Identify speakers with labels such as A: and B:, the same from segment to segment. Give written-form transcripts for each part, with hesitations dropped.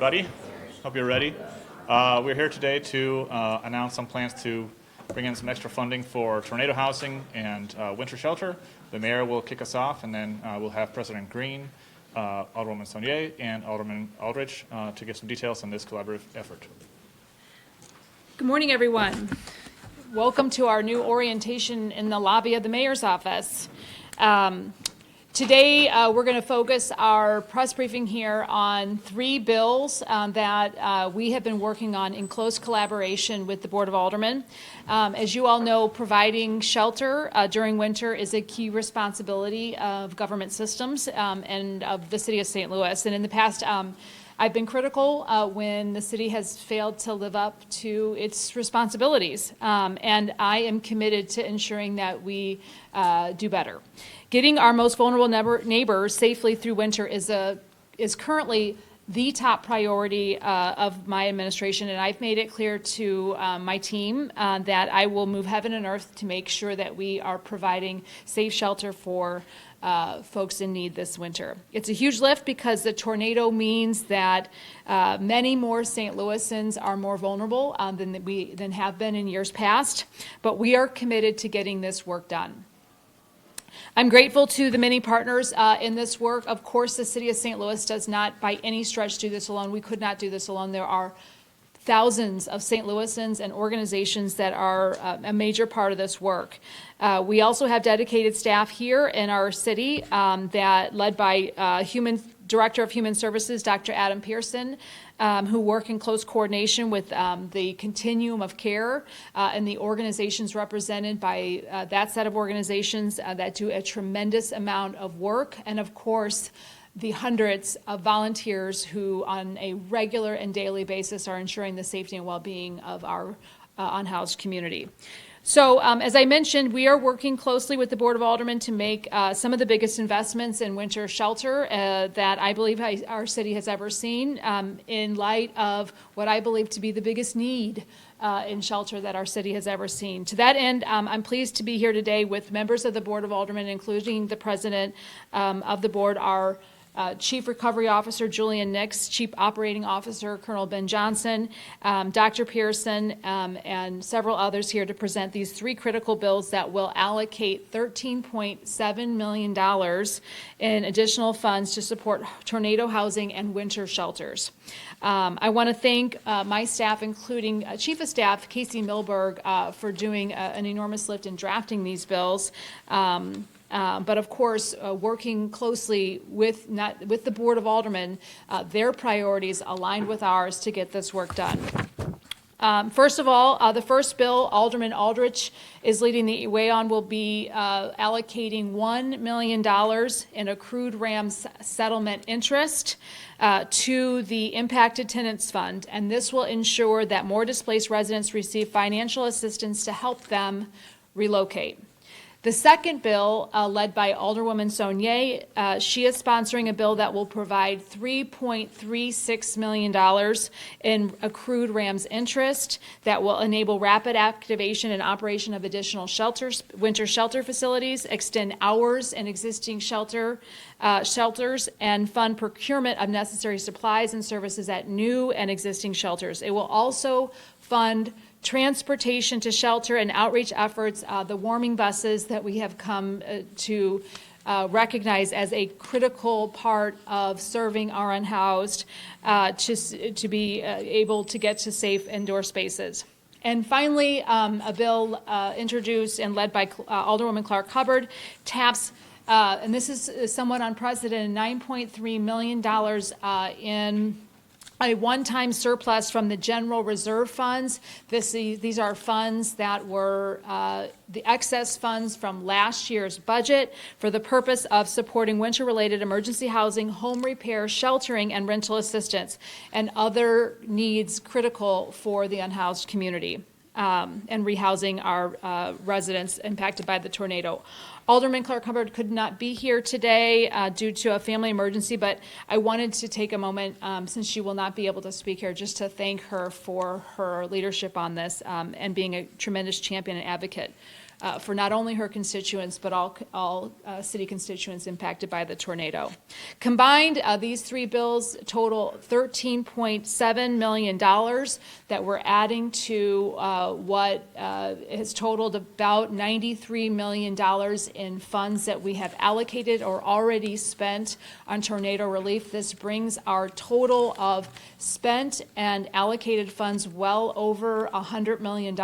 A: everybody. Hope you're ready. We're here today to announce some plans to bring in some extra funding for tornado housing and winter shelter. The mayor will kick us off, and then we'll have President Green, Alderwoman Saunier, and Alderman Aldrich to give some details on this collaborative effort.
B: Good morning, everyone. Welcome to our new orientation in the lobby of the mayor's office. Today, we're going to focus our press briefing here on 3 bills that we have been working on in close collaboration with the Board of Aldermen. As you all know, providing shelter during winter is a key responsibility of government systems and of the city of St. Louis. And in the past, I've been critical when the city has failed to live up to its responsibilities, and I am committed to ensuring that we do better. Getting our most vulnerable neighbors safely through winter is currently the top priority of my administration, and I've made it clear to my team that I will move heaven and earth to make sure that we are providing safe shelter for folks in need this winter. It's a huge lift because the tornado means that many more St. Louisans are more vulnerable than have been in years past, but we are committed to getting this work done. I'm grateful to the many partners in this work. Of course, the city of St. Louis does not by any stretch do this alone. We could not do this alone. There are thousands of St. Louisans and organizations that are a major part of this work. We also have dedicated staff here in our city that led by Director of Human Services, Dr. Adam Pearson, who work in close coordination with the continuum of care and the organizations represented by that set of organizations that do a tremendous amount of work, and of course, the hundreds of volunteers who on a regular and daily basis are ensuring the safety and well-being of our unhoused community. So as I mentioned, we are working closely with the Board of Aldermen to make some of the biggest investments in winter shelter that I believe our city has ever seen in light of what I believe to be the biggest need in shelter that our city has ever seen. To that end, I'm pleased to be here today with members of the Board of Aldermen, including the president of the board, our Chief Recovery Officer Julian Nix, Chief Operating Officer Colonel Ben Johnson, Dr. Pearson, and several others here to present these 3 critical bills that will allocate $13.7 million in additional funds to support tornado housing and winter shelters. I want to thank my staff, including Chief of Staff Casey Milberg, for doing an enormous lift in drafting these bills. But of course, working closely with the Board of Aldermen, their priorities aligned with ours to get this work done. First of all, the first bill, Alderman Aldrich is leading the way on, will be allocating $1 million in accrued RAM settlement interest to the Impacted Tenants Fund, and this will ensure that more displaced residents receive financial assistance to help them relocate. The second bill, led by Alderwoman Saunier, she is sponsoring a bill that will provide $3.36 million in accrued RAMS interest that will enable rapid activation and operation of additional shelters, winter shelter facilities, extend hours in existing shelters, and fund procurement of necessary supplies and services at new and existing shelters. It will also fund transportation to shelter and outreach efforts, the warming buses that we have come to recognize as a critical part of serving our unhoused to be able to get to safe indoor spaces. And finally, a bill introduced and led by Alderwoman Clark Hubbard taps, and this is somewhat unprecedented, $9.3 million in a one-time surplus from the general reserve funds. These are funds that were the excess funds from last year's budget for the purpose of supporting winter-related emergency housing, home repair, sheltering, and rental assistance, and other needs critical for the unhoused community, and rehousing our residents impacted by the tornado. Alderman Clark Hubbard could not be here today due to a family emergency, but I wanted to take a moment, since she will not be able to speak here, just to thank her for her leadership on this and being a tremendous champion and advocate for not only her constituents, but all city constituents impacted by the tornado. Combined, these three bills total $13.7 million that we're adding to what has totaled about $93 million in funds that we have allocated or already spent on tornado relief. This brings our total of spent and allocated funds well over $100 million.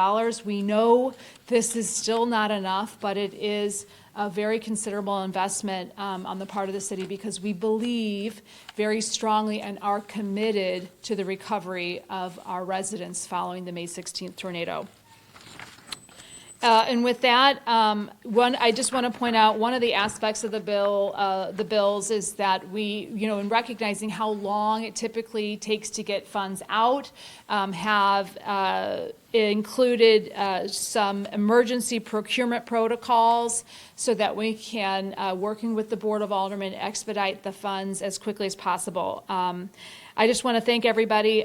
B: We know this is still not enough, but it is a very considerable investment on the part of the city because we believe very strongly and are committed to the recovery of our residents following the May 16th tornado. And with that, I just want to point out one of the aspects of the bills is that we, in recognizing how long it typically takes to get funds out, have included some emergency procurement protocols so that we can, working with the Board of Aldermen, expedite the funds as quickly as possible. I just want to thank everybody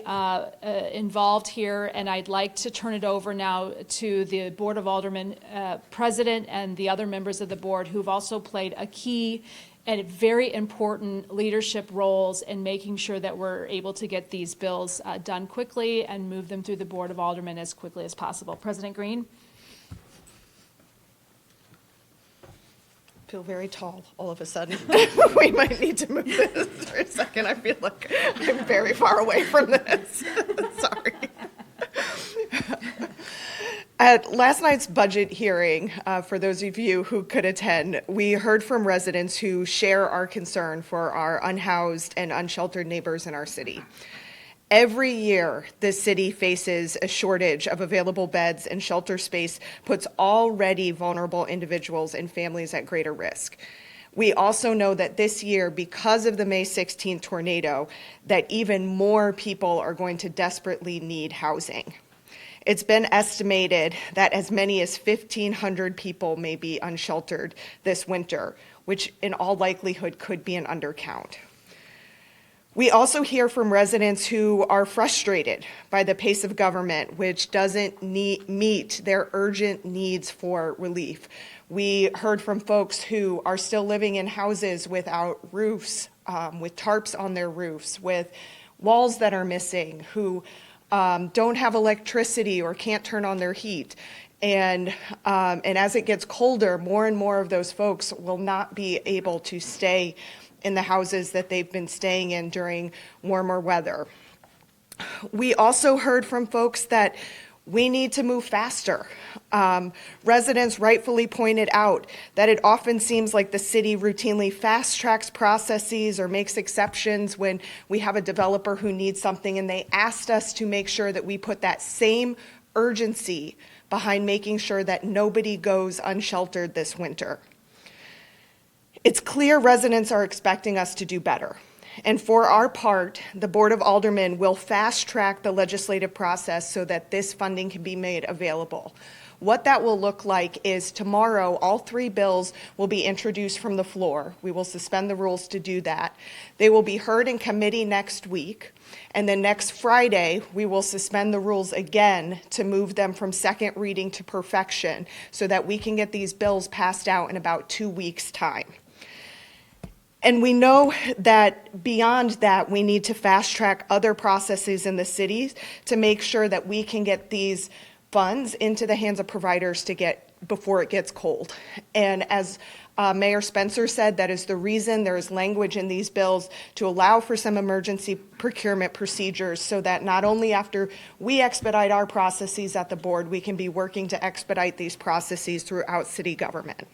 B: involved here, and I'd like to turn it over now to the Board of Aldermen president and the other members of the board who've also played a key and very important leadership roles in making sure that we're able to get these bills done quickly and move them through the Board of Aldermen as quickly as possible. President Green.
C: Feel very tall all of a sudden. We might need to move this for a second. I feel like I'm very far away from this. Sorry. At last night's budget hearing, for those of you who could attend, we heard from residents who share our concern for our unhoused and unsheltered neighbors in our city. Every year, this city faces a shortage of available beds, and shelter space puts already vulnerable individuals and families at greater risk. We also know that this year, because of the May 16th tornado, that even more people are going to desperately need housing. It's been estimated that as many as 1,500 people may be unsheltered this winter, which in all likelihood could be an undercount. We also hear from residents who are frustrated by the pace of government, which doesn't meet their urgent needs for relief. We heard from folks who are still living in houses without roofs, with tarps on their roofs, with walls that are missing, who don't have electricity or can't turn on their heat. And as it gets colder, more and more of those folks will not be able to stay in the houses that they've been staying in during warmer weather. We also heard from folks that we need to move faster. Residents rightfully pointed out that it often seems like the city routinely fast tracks processes or makes exceptions when we have a developer who needs something, and they asked us to make sure that we put that same urgency behind making sure that nobody goes unsheltered this winter. It's clear residents are expecting us to do better. And for our part, the Board of Aldermen will fast track the legislative process so that this funding can be made available. What that will look like is tomorrow, all three bills will be introduced from the floor. We will suspend the rules to do that. They will be heard in committee next week. And then next Friday, we will suspend the rules again to move them from second reading to perfection so that we can get these bills passed out in about 2 weeks' time. And we know that beyond that, we need to fast track other processes in the cities to make sure that we can get these funds into the hands of providers before it gets cold. And as Mayor Spencer said, that is the reason there is language in these bills to allow for some emergency procurement procedures so that not only after we expedite our processes at the board, we can be working to expedite these processes throughout city government.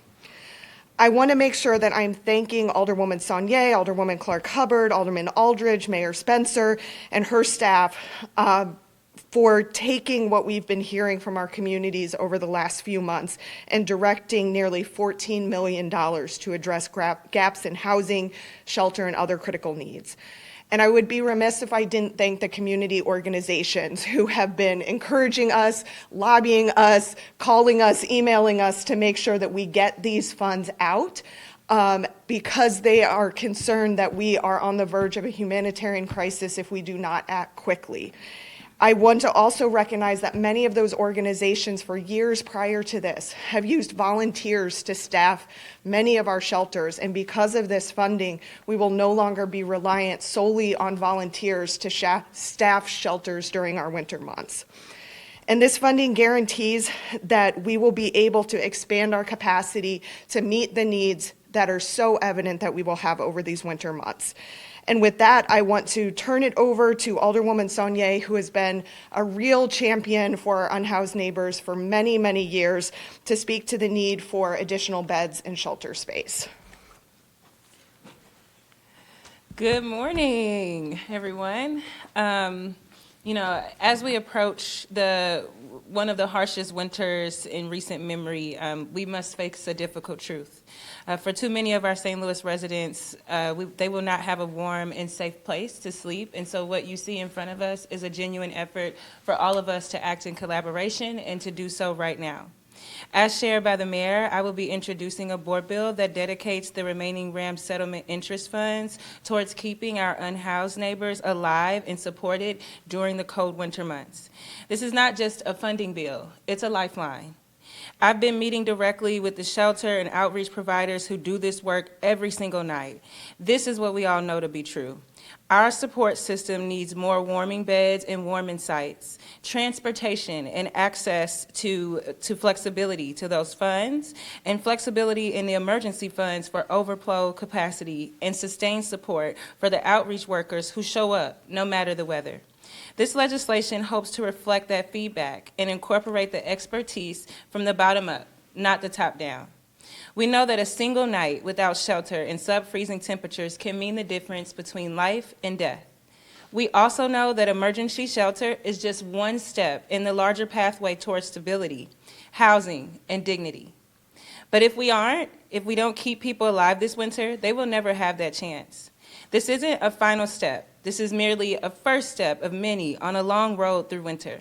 C: I want to make sure that I'm thanking Alderwoman Saunier, Alderwoman Clark Hubbard, Alderman Aldridge, Mayor Spencer, and her staff for taking what we've been hearing from our communities over the last few months and directing nearly $14 million to address gaps in housing, shelter, and other critical needs. And I would be remiss if I didn't thank the community organizations who have been encouraging us, lobbying us, calling us, emailing us to make sure that we get these funds out because they are concerned that we are on the verge of a humanitarian crisis if we do not act quickly. I want to also recognize that many of those organizations for years prior to this have used volunteers to staff many of our shelters, and because of this funding, we will no longer be reliant solely on volunteers to staff shelters during our winter months. And this funding guarantees that we will be able to expand our capacity to meet the needs that are so evident that we will have over these winter months. And with that, I want to turn it over to Alderwoman Saunier, who has been a real champion for our unhoused neighbors for many, many years, to speak to the need for additional beds and shelter space.
D: Good morning, everyone. As we approach one of the harshest winters in recent memory, we must face a difficult truth. For too many of our St. Louis residents, they will not have a warm and safe place to sleep, and so what you see in front of us is a genuine effort for all of us to act in collaboration and to do so right now. As shared by the mayor, I will be introducing a board bill that dedicates the remaining RAM settlement interest funds towards keeping our unhoused neighbors alive and supported during the cold winter months. This is not just a funding bill, it's a lifeline. I've been meeting directly with the shelter and outreach providers who do this work every single night. This is what we all know to be true. Our support system needs more warming beds and warming sites, transportation and access to flexibility to those funds, and flexibility in the emergency funds for overflow capacity and sustained support for the outreach workers who show up no matter the weather. This legislation hopes to reflect that feedback and incorporate the expertise from the bottom up, not the top down. We know that a single night without shelter and sub-freezing temperatures can mean the difference between life and death. We also know that emergency shelter is just one step in the larger pathway towards stability, housing, and dignity. But if we don't keep people alive this winter, they will never have that chance. This isn't a final step. This is merely a first step of many on a long road through winter.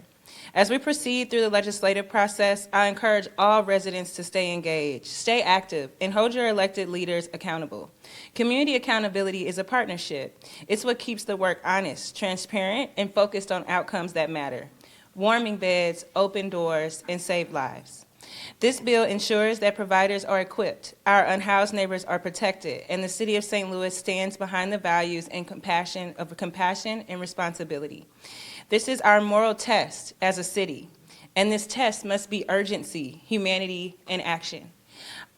D: As we proceed through the legislative process, I encourage all residents to stay engaged, stay active, and hold your elected leaders accountable. Community accountability is a partnership. It's what keeps the work honest, transparent, and focused on outcomes that matter. Warming beds, open doors, and save lives. This bill ensures that providers are equipped, our unhoused neighbors are protected, and the City of St. Louis stands behind the values and compassion and responsibility. This is our moral test as a city, and this test must be urgency, humanity, and action.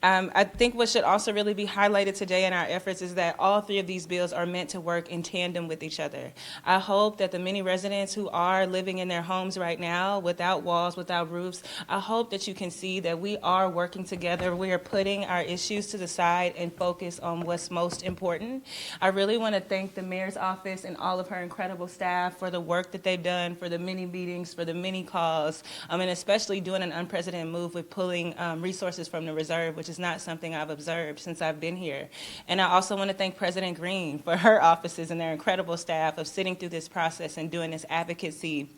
D: I think what should also really be highlighted today in our efforts is that all three of these bills are meant to work in tandem with each other. I hope that the many residents who are living in their homes right now without walls, without roofs, I hope that you can see that we are working together. We are putting our issues to the side and focus on what's most important. I really want to thank the mayor's office and all of her incredible staff for the work that they've done, for the many meetings, for the many calls, and especially doing an unprecedented move with pulling resources from the reserve, which is not something I've observed since I've been here. And I also want to thank President Green for her offices and their incredible staff of sitting through this process and doing this advocacy,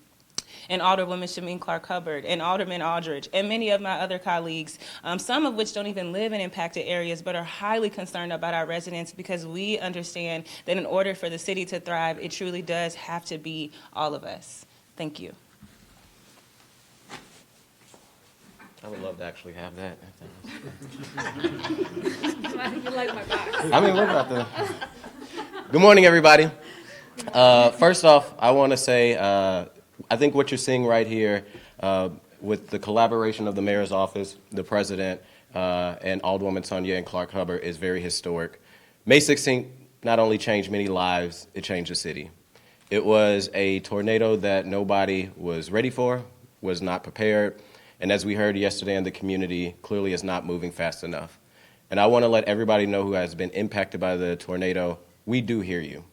D: and Alderwoman Shameen Clark-Hubbard, and Alderman Aldridge, and many of my other colleagues, some of which don't even live in impacted areas, but are highly concerned about our residents, because we understand that in order for the city to thrive, it truly does have to be all of us. Thank you.
E: I would love to actually have that.
B: You like my box.
E: I mean, we're about to. Good morning, everybody. First off, I want to say I think what you're seeing right here with the collaboration of the mayor's office, the president, and Alderwoman Saunier and Clark-Hubbard is very historic. May 16th not only changed many lives, it changed the city. It was a tornado that nobody was ready for, was not prepared, and as we heard yesterday in the community, clearly is not moving fast enough. And I want to let everybody know who has been impacted by the tornado, we do hear you.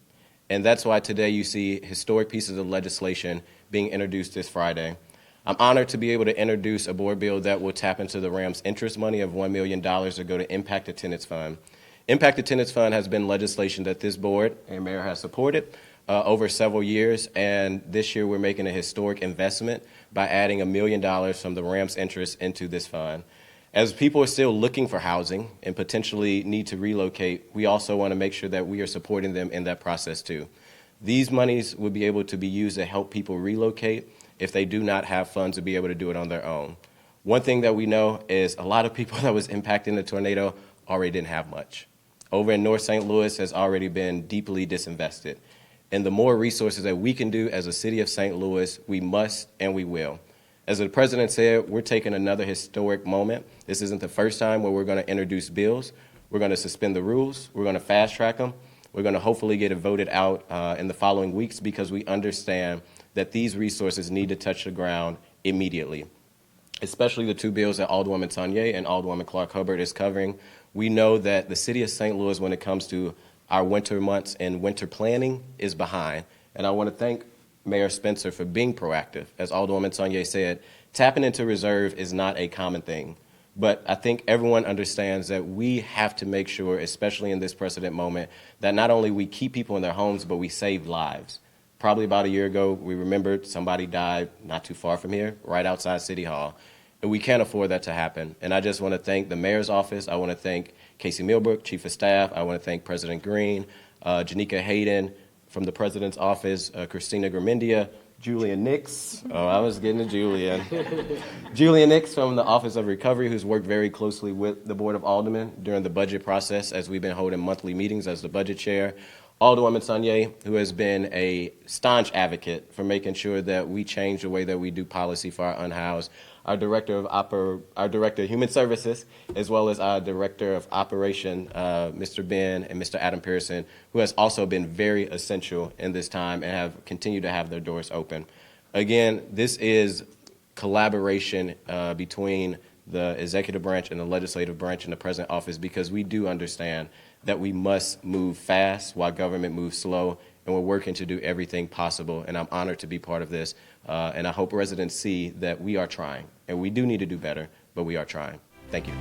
E: And that's why today you see historic pieces of legislation being introduced this Friday. I'm honored to be able to introduce a board bill that will tap into the RAM's interest money of $1 million to go to Impacted Tenants Fund. Impacted Tenants Fund has been legislation that this board and mayor has supported over several years, and this year we're making a historic investment by adding $1 million from the RAM's interest into this fund. As people are still looking for housing and potentially need to relocate, we also want to make sure that we are supporting them in that process too. These monies would be able to be used to help people relocate if they do not have funds to be able to do it on their own. One thing that we know is a lot of people that was impacted in the tornado already didn't have much. Over in North St. Louis has already been deeply disinvested. And the more resources that we can do as a city of St. Louis, we must and we will. As the president said, we're taking another historic moment. This isn't the first time where we're going to introduce bills. We're going to suspend the rules. We're going to fast track them. We're going to hopefully get it voted out in the following weeks because we understand that these resources need to touch the ground immediately, especially the two bills that Alderwoman Tanya and Alderwoman Clark Hubbard is covering. We know that the city of St. Louis, when it comes to our winter months and winter planning, is behind. And I want to thank Mayor Spencer for being proactive. As Alderwoman Tanya said, tapping into reserve is not a common thing. But I think everyone understands that we have to make sure, especially in this precedent moment, that not only we keep people in their homes, but we save lives. Probably about a year ago, we remembered somebody died not too far from here, right outside City Hall. And we can't afford that to happen. And I just want to thank the mayor's office. I want to thank Casey Milbrook, Chief of Staff. I want to thank President Green, Janika Hayden from the President's office, Christina Gramindia, Julian Nix. Oh, I was getting to Julian. Julian Nix from the Office of Recovery, who's worked very closely with the Board of Aldermen during the budget process as we've been holding monthly meetings as the budget chair. Alderwoman Sanye, who has been a staunch advocate for making sure that we change the way that we do policy for our unhoused. Our Director of Human Services, as well as our Director of Operation, Mr. Ben and Mr. Adam Pearson, who has also been very essential in this time and have continued to have their doors open. Again, this is collaboration between the executive branch and the legislative branch in the President's office, because we do understand that we must move fast while government moves slow, and we're working to do everything possible, and I'm honored to be part of this, and I hope residents see that we are trying, and we do need to do better, but we are trying. Thank you.